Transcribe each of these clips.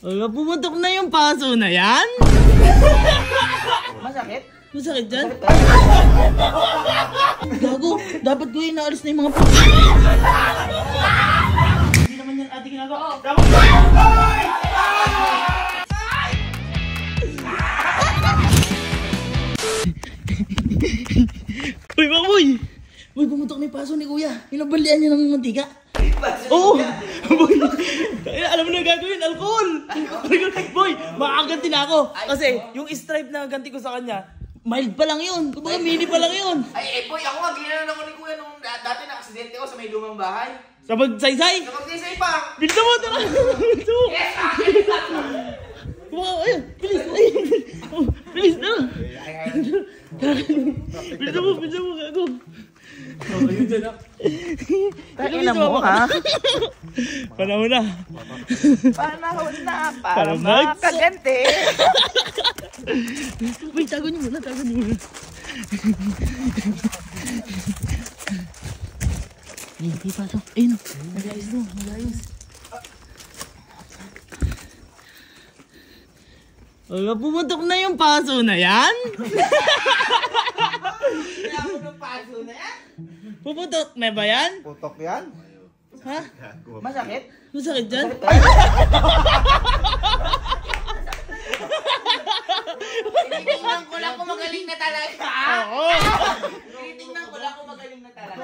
Wala, pumutok na yung paso na yan? Masakit? Masakit dyan? Gago, dapat ko inaalis na yung mga paso. Hindi naman yan ating ginagawa. Dapat ko! Uy, mga boy! Boy, pumutok na yung paso ni kuya. Inabalian niya ng mantika. Oo! Boy! Alam mo na gagawin, alcohol! Boy, makaganti na ako. Kasi yung stripe na ganti ko sa kanya, mild pa lang yun. Kumbaga mini pa lang yun. Ay, boy, ako nga, ginanon ako ni kuya nung dati na-aksidente ako sa may lumang bahay. Sa pagsaysay? Sa pagsaysay pa! Bilda mo! Tara! Bilda mo! Yes! Kumbaga, ayun! Bilis! Ayun! Oh, bilis! Tara! Bilda mo! Bilda mo! Gago! Ayun dyan ah! Takinan mo ha? Panahon na! Panahon na para makaganti! Wait, tago niyo muna! Tago niyo muna! Hindi pasok! Ayun! Nag-ayos doon! Nag-ayos! Wala, pumutok na yung paso na yan? Kailangan mo ng paso na yan? Puputok na ba yan? Putok yan? Ha? Masakit? Masakit dyan? Tinitingnan ko lang kung magaling na talaga. Oo! Tinitingnan ko lang kung magaling na talaga.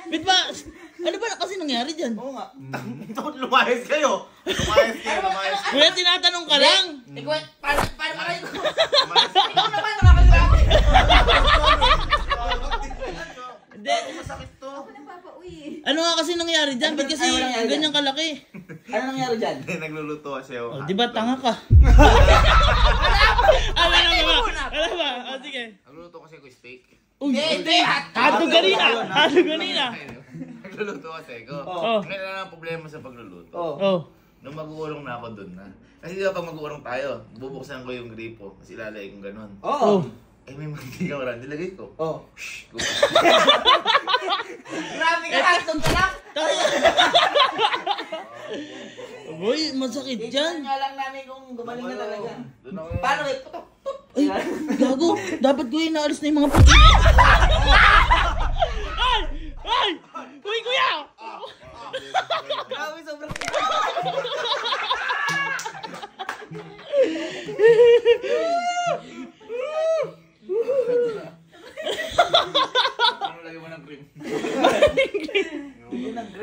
Bit ba? Ano ba kasi nangyari dyan? Oo nga. Lumayas kayo! Lumayas kayo, lumayas kayo! Kuya, tinatanong ka lang! Ikaw, paano kayo? Ikaw naman nakakasabi. Hindi. Masakit to! Ano nga kasi nangyari dyan? Ba't kasi ganyan kalaki? Ano nangyari dyan? Nagluluto kasi ako. Oh, di ba tanga ka? Alam ba? Oh, sige. Nagluluto kasi ako steak. Uy! Hindi! Hatog kanina! Hatog kanina! Nagluluto kasi ako. Oh. Ngayon na lang ang problema sa pagluluto. Oh. Nung mag-uurong na ako dun na. Kasi di ba pag mag-uurong tayo, bubuksan ko yung gripo. Kasi ilalagay kong ganun. Oh. Eh may mantika wala, nilagay ko. Oh. Shhh! Grabe ka, hastong ka lang. Boy, masakit dyan. Tingnan nga lang namin kung gumaling na talaga. Doon ako Paano kayo? Putok! Ay, gago. Dapat ko inaalis na yung mga paso. Ay! Ay! Uy, kuya! Grabe, sobrang Ano lagay mo ng cream?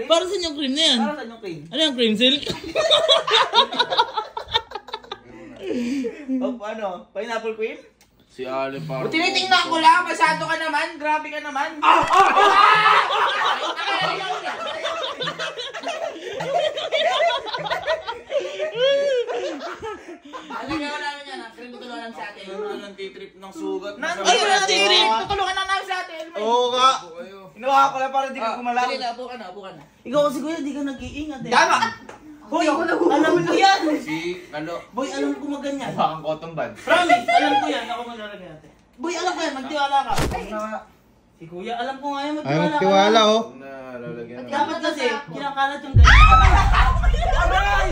Para saan yung cream na yan? Para saan yung cream? Ano yung cream silk? O ano? Pineapple cream? Si Ale parang... Tinitingnan ko lang, masyado ka naman, grabe ka naman. Alagyan ko namin yan, cream tutulungan namin sa atin. Ano nang titrip ng sugat? Ay, wala titrip! Tutulungan na namin sa atin. Oo nga! Inuha ko lang para di ka kumalaw. Sige na, upo ka na. Ikaw kasi kuya, di ka nag-iingat eh. Tama! Hoy, alam ko yan! Si, ano? Boy, alam ko maganyan. Bakang cotton bud. Promise, alam ko yan. Ako maglalagay natin. Boy, alam ko yan. Magtiwala ka. Si kuya, alam ko nga yan. Ay, Magtiwala ka. magtiwala oh. Na lalagyan na. Dapat kasi, kinakalat yung ganyan. Aray!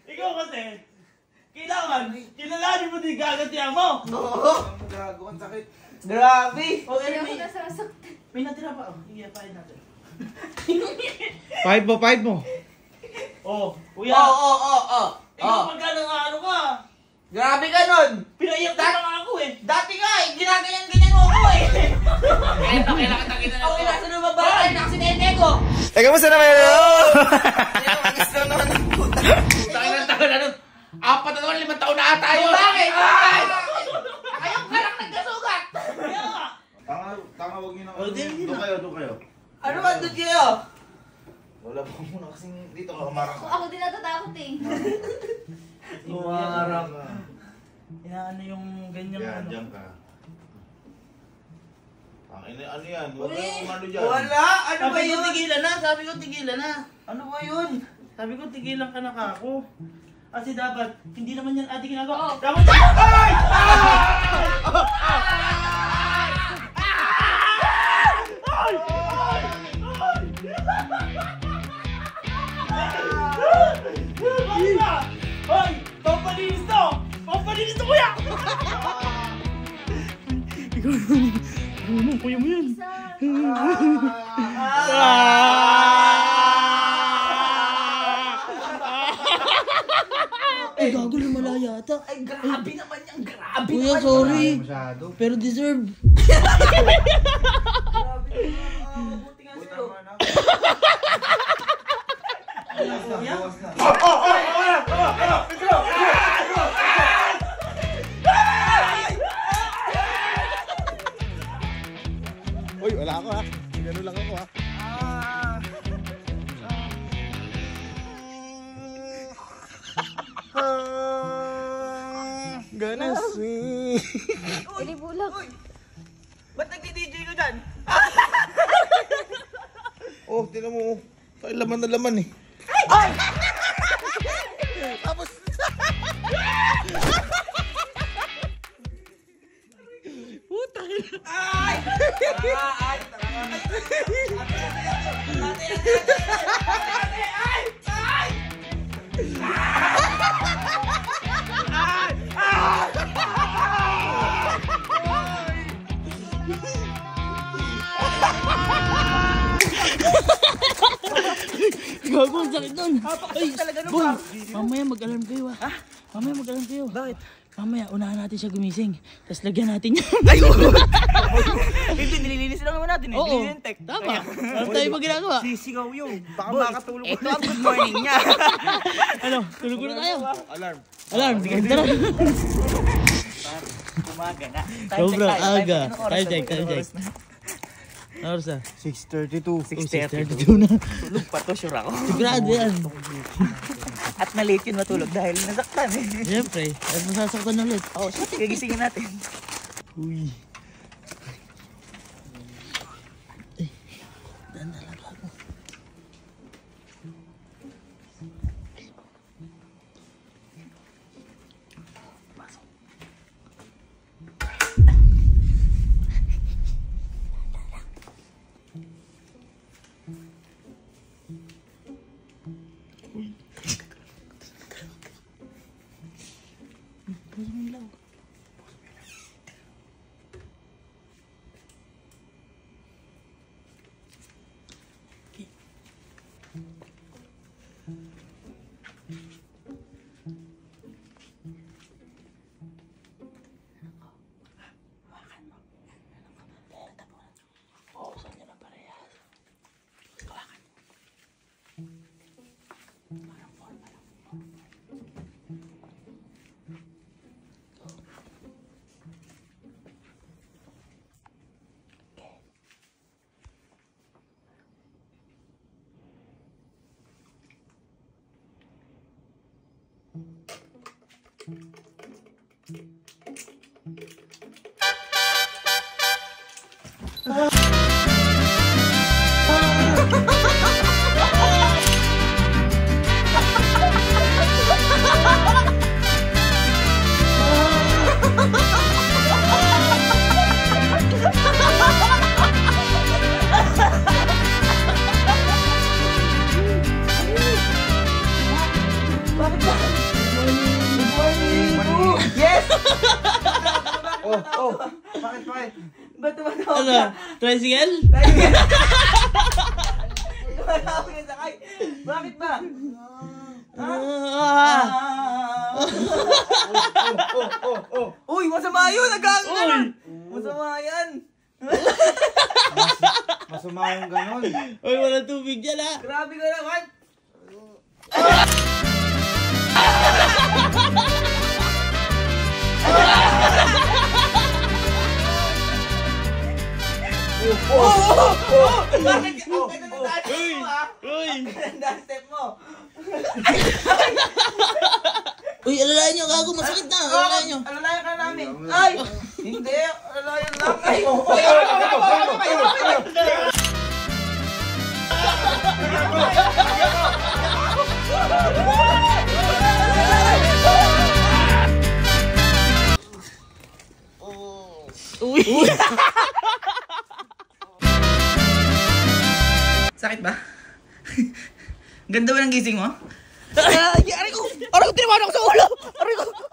Ikaw kasi, kailangan, kilalanin mo din gagatiyan mo. Oo! Gago, ang sakit. Grabe! O, anyway, may natira pa. Iya, pahin natin. 5 mo. Oh, kuya. Oo! Ikaw magkano nga ano ka? Grabe ka nun! Pinaiyak na nga ako eh. Dati nga eh, ginaganyan-ganyan mo ako eh! Kailangan kita na Ako yung nasa lumang bahay, nakasinete ko! Eh, kamusta naman yun? Nakamis lang naman ng puta. Tayo ng taon na nun. 4 na naman, 5 taon na ata yun. Bakit? Ayaw ka lang nagkasugat! Tanga, huwag nyo na. Oh, di, di na. Doon kayo. Ano ba doon kayo? Wala po muna kasing dito ka umarang ka. Ako din natatakot eh. Umarang. Inaano yung ganyan Yan, ano. dyan ka. Ano yan? Huwag kayong ano dyan. Wala! Ano ba Sabi ko yun? tigilan na, sabi ko tigilan na. Ano ba yun? Sabi ko tigilan ka na kako. Kasi dapat, hindi naman yan ating ginagawa. Oo. Dapat... Ay! Pampalinis to! Pampalinis to, kuya! Ikaw naman. Kuya mo yan. Ay, gago na malaya ata. Ay, grabe naman yan. Grabe Kuya, naman. sorry. Pero deserve. Grabe naman. Buti nga sa'yo. Uy, wala ako ha. Gano'n lang ako ha. Gonna swing. Ili bulak. Ba't nagdi-DJ ko dyan? Oh, tinan mo. Kaya laman na laman eh. Tapos... Puta ka. Ay! Ay! Gago, ang sakit nun. Ay, boy, mamaya mag-alarm kayo ha. Mamaya mag-alarm kayo. Bakit? Mamaya, unahan natin siya gumising. Tapos lagyan natin yan. Hindi, nililinis lang naman natin eh. Oo, Nililintek. tama. Ano tayo ba ginagawa? Sisigaw yun. Baka makatulog ko. Ito ang good morning niya. Ano, tulog na tayo. Alarm. Alarm, sige, tara. Umaga na. Sobrang aga. Anong oras Time na? check, time Anong check. oras na? Oras na. 6:32. 6:32 na. Tulog pa to, sure ako. Sigurado yan. At na-late yun matulog dahil nasaktan eh. Siyempre, at masasaktan ulit. Oo, sige, gigisingin natin. Uy. Ay, daan na lang ako. Bakit? Ba't tumatawa Ano? ka? Tricycle? Tumatawa ka sakay. Bakit ba? Uy, masama yun! Nagkakaroon! Masama yan! Masama yung ganon. Uy, wala tubig dyan ha. Grabe ka naman! Bakit? Uy! Ganda step mo! Uy, alalayan nyo, gago, masakit na. Alalayan nyo. Alalayan ka namin! Ay! Hindi! Alalayan lang! Ay! Uy! Sakit ba? Ganda ba ng gising mo? Ay, ko! Aray! Aray ko, tinamaan ako sa ulo! Aray ko!